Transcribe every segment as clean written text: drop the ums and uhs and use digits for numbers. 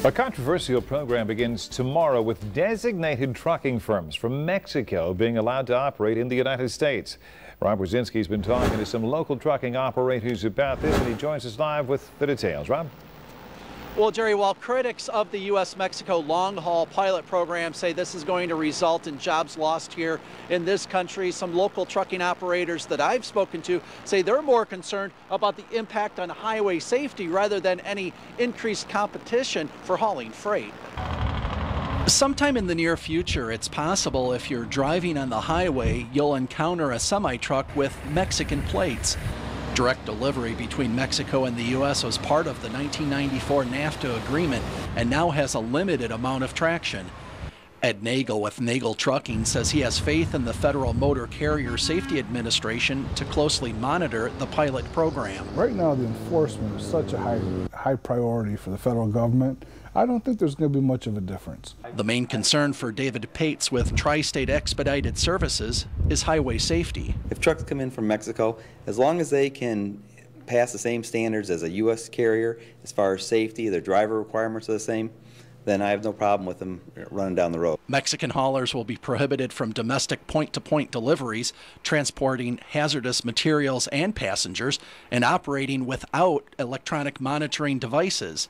A controversial program begins tomorrow with designated trucking firms from Mexico being allowed to operate in the United States. Rob Brzezinski's been talking to some local trucking operators about this, and he joins us live with the details. Rob? Well, Jerry, while critics of the U.S.-Mexico long-haul pilot program say this is going to result in jobs lost here in this country, some local trucking operators that I've spoken to say they're more concerned about the impact on highway safety rather than any increased competition for hauling freight. Sometime in the near future, it's possible if you're driving on the highway, you'll encounter a semi-truck with Mexican plates. Direct delivery between Mexico and the U.S. was part of the 1994 NAFTA agreement and now has a limited amount of traction. Ed Nagel with Nagel Trucking says he has faith in the Federal Motor Carrier Safety Administration to closely monitor the pilot program. Right now, the enforcement is such a high priority for the federal government. I don't think there's going to be much of a difference. The main concern for David Pates with Tri-State Expedited Services is highway safety. If trucks come in from Mexico, as long as they can pass the same standards as a U.S. carrier as far as safety, their driver requirements are the same, then I have no problem with them running down the road. Mexican haulers will be prohibited from domestic point-to-point deliveries, transporting hazardous materials and passengers, and operating without electronic monitoring devices.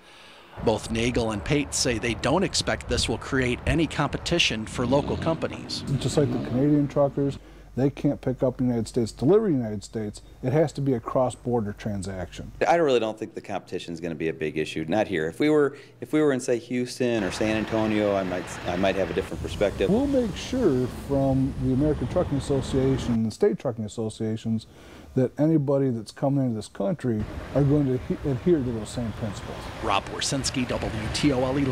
Both Nagel and Pates say they don't expect this will create any competition for local companies. Just like the Canadian truckers, they can't pick up in the United States, deliver in the United States. It has to be a cross-border transaction. I really don't think the competition is going to be a big issue. Not here. If we were in, say, Houston or San Antonio, I might have a different perspective. We'll make sure from the American Trucking Association and the state trucking associations that anybody that's coming into this country are going to adhere to those same principles. Rob Brzezinski, WTOL 11.